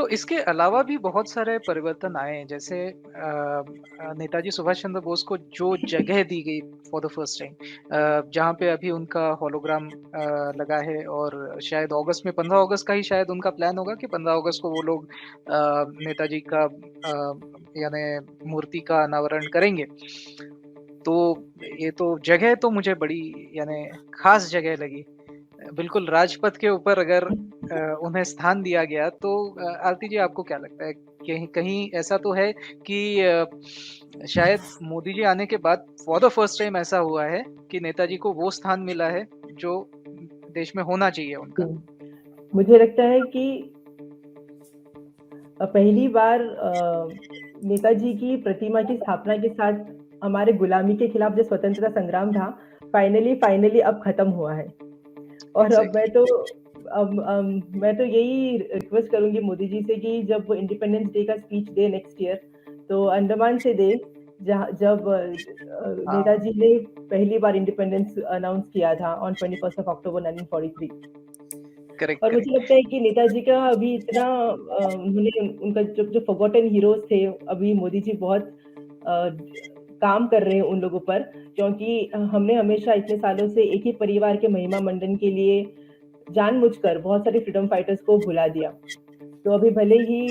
इसके अलावा भी बहुत सारे परिवर्तन आए हैं जैसे नेताजी सुभाष चंद्र बोस को जो जगह दी गई फॉर द फर्स्ट टाइम, जहाँ पे अभी उनका होलोग्राम लगा है और शायद अगस्त में 15 अगस्त का ही शायद उनका प्लान होगा कि 15 अगस्त को वो लोग नेताजी का यानी मूर्ति का अनावरण करेंगे। तो ये तो जगह तो मुझे बड़ी यानी खास जगह लगी। बिल्कुल राजपथ के ऊपर अगर उन्हें स्थान दिया गया तो आरती जी आपको क्या लगता है कहीं कहीं ऐसा तो है कि शायद मोदी जी आने के बाद फॉर द फर्स्ट टाइम ऐसा हुआ है कि नेताजी को वो स्थान मिला है जो देश में होना चाहिए उनका। मुझे लगता है कि पहली बार नेताजी की प्रतिमा की स्थापना के साथ हमारे गुलामी के खिलाफ जो स्वतंत्रता संग्राम था, फाइनली अब खत्म हुआ है। और एग्जैक्टली। मैं तो यही रिक्वेस्ट करूंगी मोदी जी से कि जब वो इंडिपेंडेंस डे का स्पीच दे नेक्स्ट ईयर, तो अंडमान से दे, जब हाँ। नेताजी ने पहली बार इंडिपेंडेंस अनाउंस किया था on 21st of October 1943। Correct और मुझे करेक्ट। लगता है कि नेताजी का अभी इतना उन्होंने उनका जो फॉरगॉटन हीरोज थे, अभी मोदी जी बहुत काम कर रहे हैं उन लोगों पर, क्योंकि हमने हमेशा इतने सालों से एक ही परिवार के महिमा मंडन के लिए जानबूझकर बहुत सारे फ्रीडम फाइटर्स को भुला दिया। तो अभी भले ही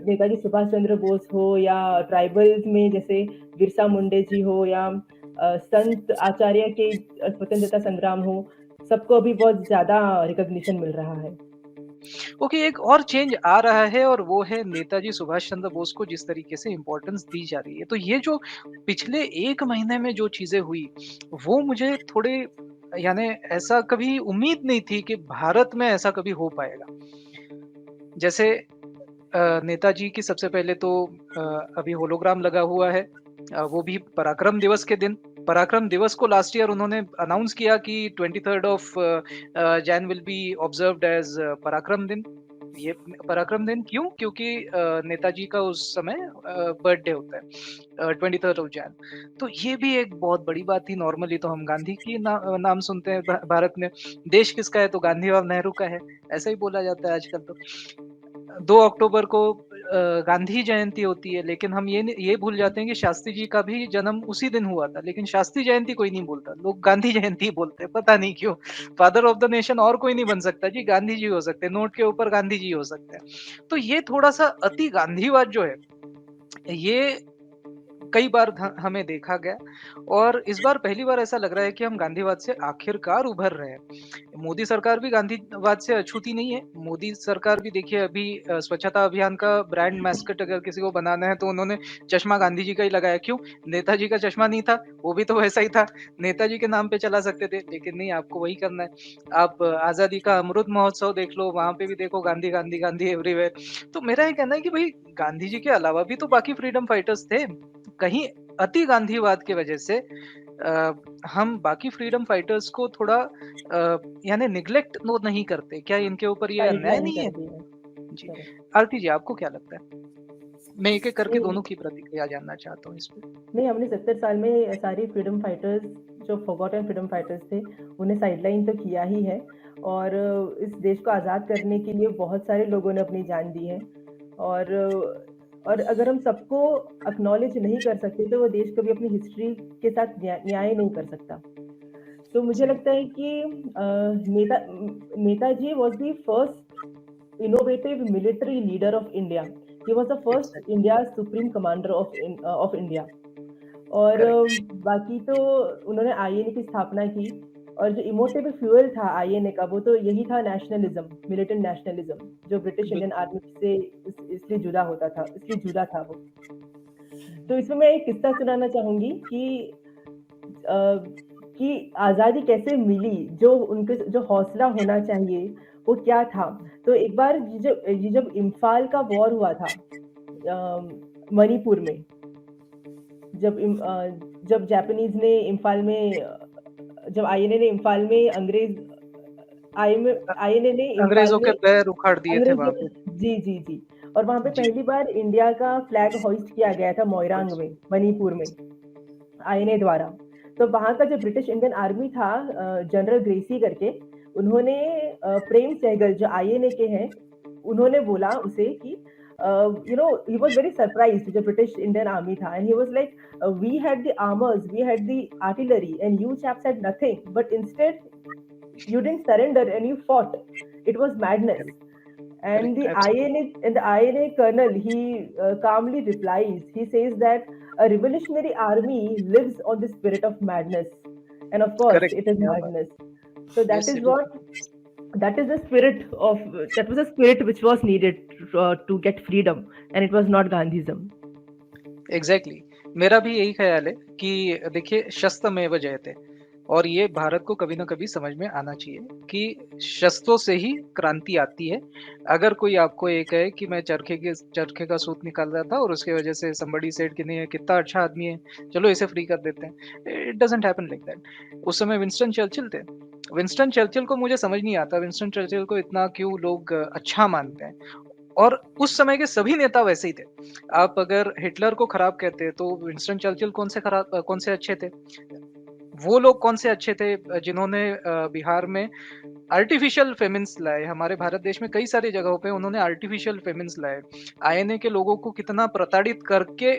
नेताजी सुभाष चंद्र बोस हो या ट्राइबल्स में जैसे बिरसा मुंडे जी हो या संत आचार्य के स्वतंत्रता संग्राम हो, सबको अभी बहुत ज्यादा रिकॉग्निशन मिल रहा है। ओके, एक और चेंज आ रहा है और वो है नेताजी सुभाष चंद्र बोस को जिस तरीके से इम्पोर्टेंस दी जा रही है। तो ये जो पिछले 1 महीने में जो चीज़ें हुई, वो मुझे थोड़े यानी ऐसा कभी उम्मीद नहीं थी कि भारत में ऐसा कभी हो पाएगा। जैसे नेताजी की सबसे पहले तो अ, अभी होलोग्राम लगा हुआ है, वो भी पराक्रम दिवस के दिन। पराक्रम दिवस को लास्ट ईयर उन्होंने अनाउंस किया कि 23rd of Jan will be observed as पराक्रम दिन। ये पराक्रम दिन क्यों? क्योंकि नेताजी का उस समय बर्थडे होता है 23rd ऑफ जैन। तो ये भी एक बहुत बड़ी बात थी। नॉर्मली तो हम गांधी की नाम सुनते हैं भारत में। देश किसका है? तो गांधी और नेहरू का है। ऐसा ही बोला जाता है आजकल तो। 2 अक्टूबर को गांधी जयंती होती है, लेकिन हम ये भूल जाते हैं कि शास्त्री जी का भी जन्म उसी दिन हुआ था, लेकिन शास्त्री जयंती कोई नहीं बोलता, लोग गांधी जयंती बोलते हैं, पता नहीं क्यों। फादर ऑफ द नेशन और कोई नहीं बन सकता जी, गांधी जी हो सकते हैं, नोट के ऊपर गांधी जी हो सकते हैं। तो ये थोड़ा-सा अति गांधीवाद जो है, ये कई बार हमें देखा गया और इस बार पहली बार ऐसा लग रहा है कि हम गांधीवाद से आखिरकार उभर रहे हैं। मोदी सरकार भी गांधीवाद से अछूती नहीं है। मोदी सरकार भी देखिए अभी स्वच्छता अभियान का ब्रांड मैस्कट अगर किसी को बनाना है तो उन्होंने चश्मा गांधी जी का ही लगाया। क्यों? नेताजी का चश्मा नहीं था, वो भी तो वैसा ही था। नेताजी के नाम पे चला सकते थे, लेकिन नहीं, आपको वही करना है। आप आजादी का अमृत महोत्सव देख लो, वहां पे भी देखो गांधी गांधी गांधी एवरीवेयर। तो मेरा ये कहना है कि भाई गांधी जी के अलावा भी तो बाकी फ्रीडम फाइटर्स थे। कहीं अति गांधीवाद की वजह से हम बाकी फ्रीडम फाइटर्स को थोड़ा यानी निग्लेक्ट नो नहीं करते। क्या इनके ऊपर ये अन्याय साइडलाइन नहीं कर है? दिया। जी। करेक्ट। आरती जी आपको क्या लगता है? मैं एक-एक करके नहीं, दोनों की प्रतिक्रिया जानना चाहता हूँ इस पे। नहीं, हमने 70 साल में सारी फ्रीडम फाइटर्स, जो फॉरगॉटन फ्रीडम फाइटर्स थे, उन्हें साइडलाइन तो किया ही है। और इस देश को आज़ाद करने के लिए बहुत सारे लोगों ने अपनी जान दी है। और अगर हम सबको एक्नॉलेज नहीं कर सकते, तो वो देश कभी अपनी हिस्ट्री के साथ न्याय नहीं कर सकता। तो मुझे सही। लगता है कि Netaji was the first innovative military leader of India. He was the first exactly. India's supreme commander of India. और करेक्ट। बाकी तो उन्होंने आईएनए की स्थापना की। और जो इमोटिव फ्यूल था आईएनए का, वो तो यही था, नेशनलिज्म, मिलिटेंट नेशनलिज्म, जो ब्रिटिश इंडियन बिल्कुल। आर्मी से इसलिए जुड़ा था वो। तो इसमें मैं एक किस्सा सुनाना चाहूंगी अ, कि आज़ादी कैसे मिली, जो उनके जो हौसला होना चाहिए, वो क्या था। तो एक बार ये जब इम्फाल का वॉर हुआ था, मणिपुर में, जब जापानीज ने इम्फाल में जब आईएनए ने इम्फाल में आईएनए ने इम्फाल अंग्रेज़ों में के पैर उखाड़ दिए थे वहाँ अंग्रेजों, पे। जी जी जी, और वहां पे जी। पहली बार इंडिया का फ्लैग होइस्ट किया गया था, मोइरांग में, मणिपुर में, आईएनए द्वारा। तो वहाँ का जो ब्रिटिश इंडियन आर्मी था, जनरल ग्रेसी करके, उन्होंने प्रेम सहगल जो आईएनए के हैं, उन्होंने बोला उसे कि he was very surprised, जो British Indian Army था, and he was like, we had the armors, we had the artillery, and you chaps had nothing, but instead you didn't surrender and you fought. It was madness. Correct, And correct, the absolutely, INA and the INA colonel, he calmly replies. He says that a revolutionary army lives on the spirit of madness, and of course, correct, it is क्या बात madness. So that yes is it is, what that is the spirit of that was a spirit which was needed to get freedom, and it was not Gandhism. Exactly मेरा भी यही ख्याल है कि देखिए शस्त्रमेव जयते, और ये भारत को कभी ना कभी समझ में आना चाहिए कि शस्त्रों से ही क्रांति आती है। अगर कोई आपको ये कहे कि मैं चरखे का सूत निकाल रहा था और उसकी वजह से somebody said कि नहीं ये कितना अच्छा आदमी है, चलो इसे फ्री कर देते हैं, it doesn't happen like that. उस समय विंस्टन चर्चिल थे, विंस्टन चर्चिल को मुझे समझ नहीं आता विंस्टन चर्चिल को इतना क्यों लोग अच्छा मानते हैं, और उस समय के सभी नेता वैसे ही थे। आप अगर हिटलर को खराब कहते हैं तो विंस्टन चर्चिल कौन से अच्छे थे? वो लोग कौन से अच्छे थे जिन्होंने बिहार में आर्टिफिशियल फेमिन्स लाए। हमारे भारत देश में कई सारी जगहों पे उन्होंने आर्टिफिशियल फेमिन्स लाए। आईएनए के लोगों को कितना प्रताड़ित करके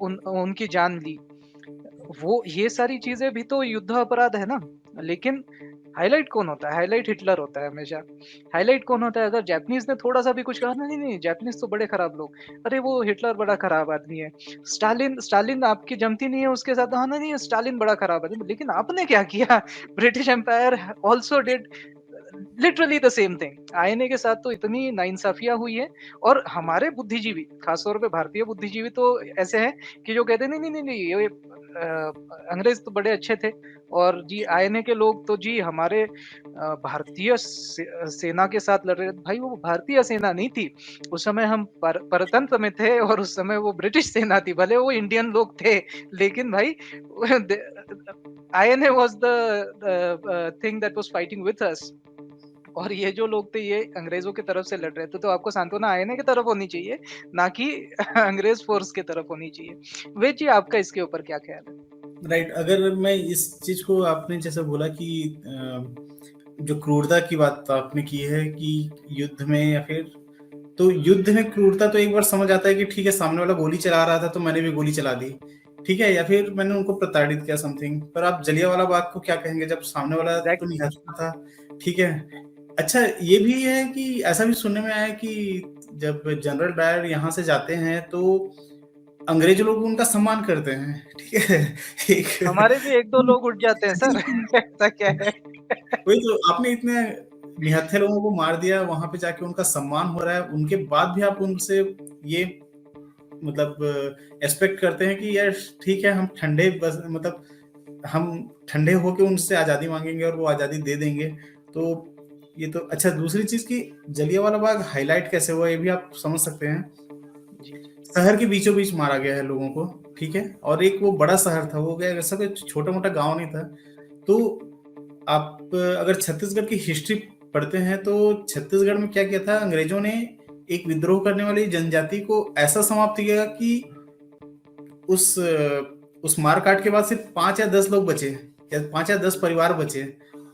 उनकी जान ली। वो ये सारी चीजें भी तो युद्ध अपराध है ना। लेकिन हाइलाइट कौन होता है? हाइलाइट हिटलर होता है हमेशा। हाइलाइट कौन होता है? अगर जापानीज ने थोड़ा सा भी कुछ कहा ना, नहीं नहीं जापानीज तो बड़े खराब लोग, अरे वो हिटलर बड़ा खराब आदमी है। स्टालिन स्टालिन आपकी जमती नहीं है उसके साथ, हाँ नहीं स्टालिन बड़ा खराब आदमी, लेकिन आपने क्या किया? British empire also did literally the same thing. INA के साथ तो इतनी नाइंसाफियां हुई है। और हमारे बुद्धिजीवी, खासतौर पे भारतीय बुद्धिजीवी तो ऐसे हैं कि जो कहते हैं नहीं नहीं नहीं ये अंग्रेज तो बड़े अच्छे थे, और जी आईएनए के लोग तो जी हमारे भारतीय सेना के साथ लड़ रहे थे। भाई वो भारतीय सेना नहीं थी, उस समय हम परतंत्र में थे, और उस समय वो ब्रिटिश सेना थी, भले वो इंडियन लोग थे, लेकिन भाई INA was the thing that was fighting with us. और ये जो लोग थे ये अंग्रेजों की तरफ से लड़ रहे थे, तो आपको सांत्वना आईएनए की तरफ होनी चाहिए, ना कि अंग्रेज फोर्स की तरफ होनी चाहिए। वे जी आपका इसके ऊपर क्या ख्याल है? राइट, अगर मैं इस चीज को, आपने जैसे बोला कि जो क्रूरता की बात आपने की है कि युद्ध में, या फिर तो युद्ध में क्रूरता तो एक बार समझ आता है कि ठीक है सामने वाला गोली चला रहा था तो मैंने भी गोली चला दी, ठीक है, या फिर मैंने उनको प्रताड़ित किया समथिंग। पर आप जलियांवाला बाग को क्या कहेंगे जब सामने वाला तो निहत्था था, ठीक है। अच्छा ये भी है कि ऐसा भी सुनने में आया कि जब जनरल डायर यहाँ से जाते हैं तो अंग्रेज लोग उनका सम्मान करते हैं, ठीक है। एक हमारे भी एक दो लोग उठ जाते हैं सर। ऐसा क्या है? वही तो, आपने इतने निहत्थे लोगों को मार दिया, वहां पे जाके उनका सम्मान हो रहा है, उनके बाद भी आप उनसे ये मतलब एक्सपेक्ट करते हैं कि यार ठीक है हम ठंडे बस मतलब हम ठंडे होके उनसे आजादी मांगेंगे और वो आजादी दे देंगे। तो ये तो अच्छा, दूसरी चीज की जलियांवाला बाग हाईलाइट कैसे हुआ ये भी आप समझ सकते हैं। शहर के बीचों बीच मारा गया है लोगों को, ठीक है, और एक वो बड़ा शहर था, वो गया ऐसा कोई छोटा मोटा गांव नहीं था। तो आप अगर छत्तीसगढ़ की हिस्ट्री पढ़ते हैं तो छत्तीसगढ़ में क्या किया था, अंग्रेजों ने एक विद्रोह करने वाली जनजाति को ऐसा समाप्त किया कि उस मारकाट के बाद सिर्फ 5 या 10 लोग बचे, या 5 या 10 परिवार बचे।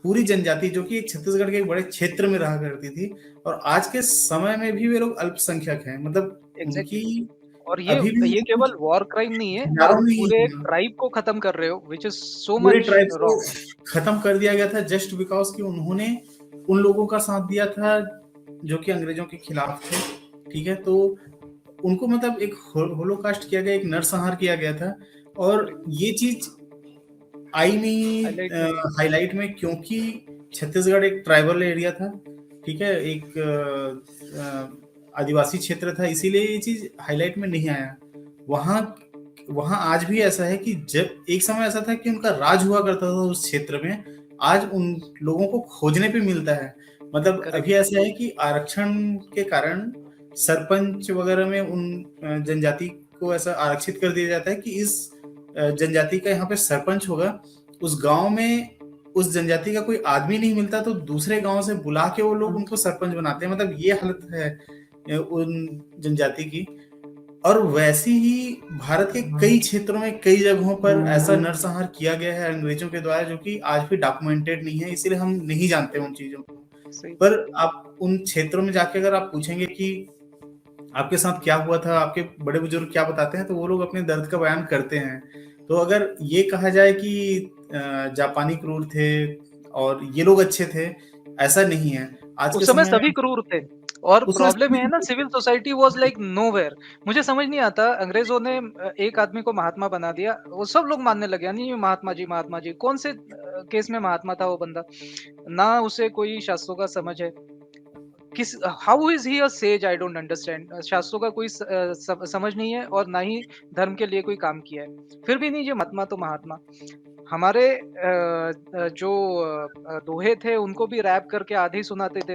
पूरी जनजाति जो कि छत्तीसगढ़ के एक बड़े क्षेत्र में रहा करती थी, और आज के समय में भी वे लोग अल्पसंख्यक हैं, मतलब उनकी और अभी भी ये केवल वॉर क्राइम नहीं है, हजारों आप नहीं पूरे है। ट्राइब को खत्म कर रहे हो, व्हिच इज सो पूरे मच ट्राइब्स को रॉन्ग। खत्म कर दिया गया था जस्ट बिकॉज कि उन्होंने उन लोगों का साथ दिया था जो कि अंग्रेजों के खिलाफ थे, ठीक है। तो उनको मतलब एक होलोकास्ट किया गया, एक नरसंहार किया गया था, और ये चीज आई नहीं हाईलाइट में क्योंकि छत्तीसगढ़ एक ट्राइबल एरिया था, ठीक है, एक आदिवासी क्षेत्र था, इसीलिए ये चीज हाईलाइट में नहीं आया। वहां आज भी ऐसा है कि जब एक समय ऐसा था कि उनका राज हुआ करता था उस क्षेत्र में, आज उन लोगों को खोजने पे मिलता है। मतलब अभी ऐसा है कि आरक्षण के कारण सरपंच वगैरह में उन जनजाति को ऐसा आरक्षित कर दिया जाता है कि इस जनजाति का यहाँ पे सरपंच होगा। उस गांव में उस जनजाति का कोई आदमी नहीं मिलता तो दूसरे गांव से बुला के वो लोग उनको सरपंच बनाते हैं। मतलब ये हालत है उन जनजाति की। और वैसे ही भारत के कई क्षेत्रों में कई जगहों पर ऐसा नरसंहार किया गया है अंग्रेजों के द्वारा, जो कि आज भी डॉक्यूमेंटेड नहीं है, इसीलिए हम नहीं जानते उन चीजों को। सही। पर आप उन क्षेत्रों में जाके अगर आप पूछेंगे कि आपके साथ क्या हुआ था, आपके बड़े बुजुर्ग क्या बताते हैं, तो वो लोग अपने दर्द का बयान करते हैं। तो अगर ये कहा जाए कि जापानी क्रूर थे और ये लोग अच्छे थे, ऐसा नहीं है। आज के उस समय समय सभी में क्रूर थे और उस समय प्रॉब्लम ये है ना, सभी civil society was like nowhere. मुझे समझ नहीं आता, अंग्रेज़ों ने एक आदमी को महात्मा बना दिया, वो सब लोग मानने लगे, यानी ये महात्मा जी, कौन से केस में महात्मा था वो बंदा? ना उसे कोई शास्त्रों का समझ है, किस how is he a says, I don't understand. शास्त्रों का कोई समझ नहीं है और ना ही धर्म के लिए कोई काम किया है। फिर भी नहीं, ये महात्मा तो महात्मा। हमारे जो दोहे थे उनको भी रैप करके आधे ही सुनाते थे।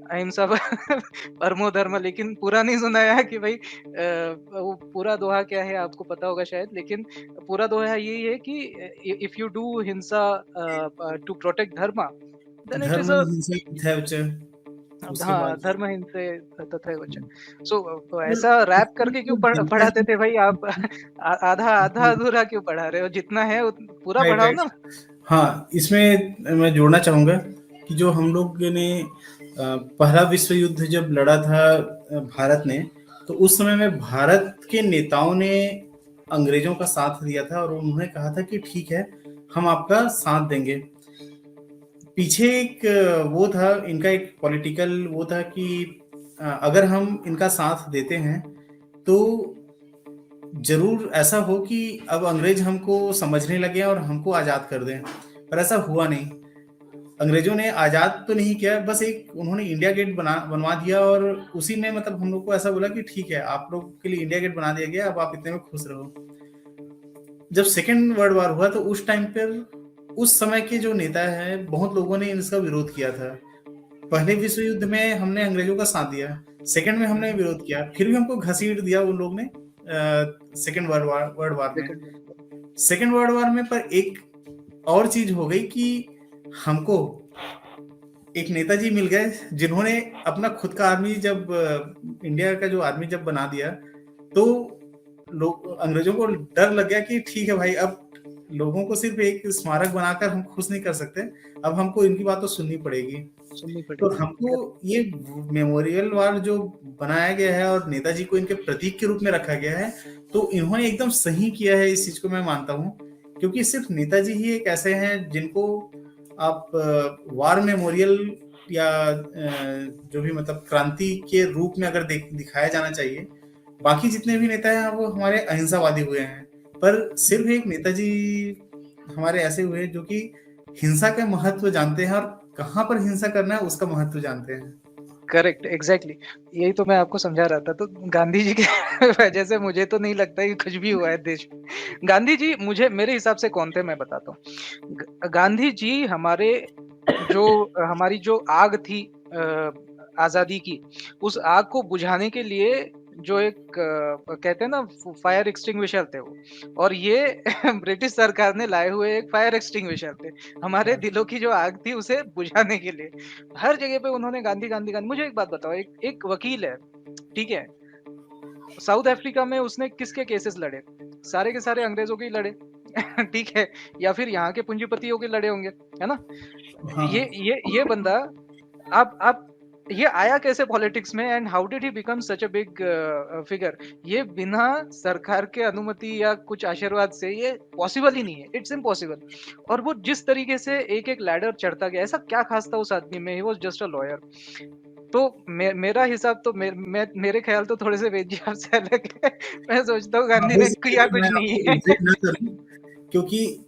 अहिंसा परमो धर्म, लेकिन पूरा नहीं सुनाया कि भाई वो पूरा दोहा क्या है आपको पता होगा शायद, लेकिन पूरा दोहा यही है कि इफ यू डू हिंसा टू प्रोटेक्ट धर्म, देन इट इज़ धर्म अ हिंसा है उसके हाँ, बाद धर्म हिंसे तथैव च। सो पर ऐसा रैप इसमें करके क्यों जो जनता पढ़ाते है थे भाई आप? आधा आधा अधूरा क्यों पढ़ा रहे हो? जितना है पूरा राइट पढ़ाओ राइट ना। हाँ, इसमें मैं जोड़ना चाहूंगा कि जो हम लोग ने पहला विश्व युद्ध जब लड़ा था भारत ने, तो उस समय में भारत के नेताओं ने अंग्रेजों का साथ दिया था और उन्होंने कहा था कि ठीक है, हम आपका साथ देंगे। पीछे एक वो था इनका, एक पॉलिटिकल वो था कि अगर हम इनका साथ देते हैं तो जरूर ऐसा हो कि अब अंग्रेज हमको समझने लगे और हमको आजाद कर दें। पर ऐसा हुआ नहीं। अंग्रेजों ने आजाद तो नहीं किया, बस एक उन्होंने इंडिया गेट बनवा दिया और उसी में मतलब हम लोग को ऐसा बोला कि ठीक है, आप लोग के लिए इंडिया गेट बना दिया गया, अब आप इतने में खुश रहो। जब सेकेंड वर्ल्ड वॉर हुआ तो उस टाइम पर उस समय के जो नेता है, बहुत लोगों ने इसका विरोध किया था। पहले विश्व युद्ध में हमने अंग्रेजों का साथ दिया, सेकंड में हमने विरोध किया, फिर भी हमको घसीट दिया उन लोग ने सेकंड वर्ल्ड वॉर में। सेकंड सेकंड वर्ल्ड वॉर में पर एक और चीज हो गई कि हमको एक नेताजी मिल गए जिन्होंने अपना खुद का आर्मी, जब इंडिया का जो आर्मी जब बना दिया, तो लोग, अंग्रेजों को डर लग गया कि ठीक है भाई, अब लोगों को सिर्फ एक स्मारक बनाकर हम खुश नहीं कर सकते, अब हमको इनकी बात तो सुननी पड़ेगी। सुननी तो पड़ेगी। हमको ये मेमोरियल वॉल जो बनाया गया है और नेताजी को इनके प्रतीक के रूप में रखा गया है, तो इन्होंने एकदम सही किया है, इस चीज को मैं मानता हूँ। क्योंकि सिर्फ नेताजी ही एक ऐसे हैं जिनको आप वार मेमोरियल या जो भी मतलब क्रांति के रूप में अगर दिखाया जाना चाहिए। बाकी जितने भी नेता हैं वो हमारे अहिंसावादी हुए हैं, पर सिर्फ एक नेताजी हमारे ऐसे हुए जो कि हिंसा का महत्व जानते हैं और कहाँ पर हिंसा करना है उसका महत्व जानते हैं। Correct, exactly. यही तो मैं आपको समझा रहा था। तो गांधी जी के वजह से मुझे तो नहीं लगता कि कुछ भी हुआ है देश में। गांधी जी मुझे, मेरे हिसाब से कौन थे मैं बताता हूँ। गांधी जी जो हमारी जो आग थी आज़ादी की, उस आग को बुझाने के लिए जो एक कहते हैं ना, फायर एक्सटिंग्विशर थे वो, और ये ब्रिटिश सरकार ने लाए हुए एक फायर एक्सटिंग्विशर थे, हमारे दिलों की जो आग थी उसे बुझाने के लिए। हर जगह पे उन्होंने गांधी, गांधी, गांधी। मुझे एक बात बताओ, एक एक वकील है, ठीक है? साउथ अफ्रीका में उसने किसके केसेस लड़े? सारे के सारे अंग्रेज़ों के ही लड़े, ठीक है? या फिर यहाँ के पूंजीपतियों के लड़े होंगे, है ना? हाँ हाँ। ये बंदा, आप ये आया कैसे पॉलिटिक्स में, and how did he become such a big figure? ये बिना सरकार के अनुमति या कुछ आशीर्वाद से ये पॉसिबल ही नहीं है, इट्स इम्पॉसिबल। और वो जिस तरीके से एक-एक लैडर चढ़ता गया, ऐसा क्या खास था उस आदमी में? He was just a lawyer. तो मेरा हिसाब तो मेरे ख्याल तो थोड़े से वेद जी आपसे अलग है। मैं सोचता हूँ हाँ, गांधी हो ने सकता किया है मैं कुछ नहीं आपको है। रिग्रेट ना करूं, क्योंकि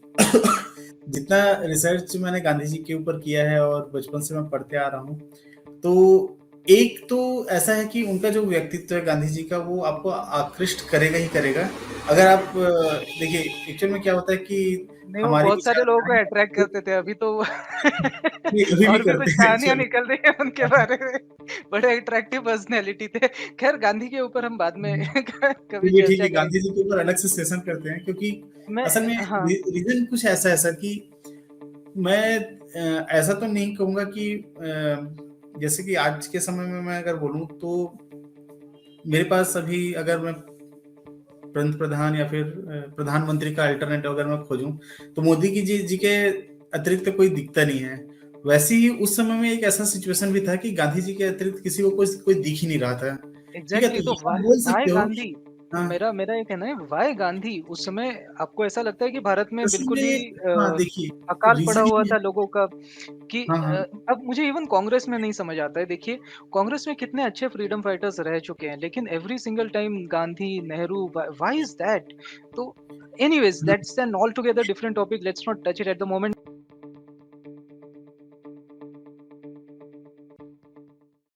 जितना रिसर्च मैंने गांधी जी के ऊपर किया है और बचपन से मैं पढ़ते आ रहा हूँ, तो एक तो ऐसा है कि उनका जो व्यक्तित्व है गांधी जी का, वो आपको आकृष्ट करेगा ही करेगा। अगर आप देखिए, एक्चुअल में क्या होता है कि नहीं, वो हमारी बहुत सारे लोगों को विचारधाराएं अट्रैक्ट करते थे, अभी तो ये अभी भी और भी कुछ करते हैं कहानियाँ एक्चुअली। निकल रही है उनके बारे में। बड़े अट्रैक्टिव पर्सनैलिटी थे। ख़ैर, गांधी के ऊपर हम बाद में कभी चलिए ठीक चर्चा है, गांधी करेंगे। जी के ऊपर अलग से सेशन करते हैं, क्योंकि मैं असल में हाँ, रीजन कुछ ऐसा है सर कि मैं ऐसा तो नहीं कहूंगा कि जैसे कि आज के समय में मैं अगर बोलूं तो मेरे पास अभी अगर मैं पंत प्रधान या फिर प्रधानमंत्री का अल्टरनेटिव अगर मैं खोजूं, तो मोदी जी के अतिरिक्त कोई दिखता नहीं है। वैसे ही उस समय में एक ऐसा सिचुएशन भी था कि गांधी जी के अतिरिक्त किसी को कोई दिख ही नहीं रहा था। ठीक है, एग्ज़ैक्टली, तो तो ये आप बोल व्हाय सकते हो। गांधी? हाँ, मेरा मेरा ये कहना है, व्हाय गांधी? उस समय आपको ऐसा लगता है कि भारत में असल बिल्कुल ही में हाँ, देखिए अकाल पड़ा रीज़न हुआ ये था लोगों का कि हाँ, हाँ। अब मुझे इवन कांग्रेस में नहीं समझ आता है। देखिए, कांग्रेस में कितने अच्छे फ्रीडम फाइटर्स रह चुके हैं, लेकिन every single time Gandhi, Nehru, why is that? तो anyways that's an all together different topic, let's not touch it at the moment.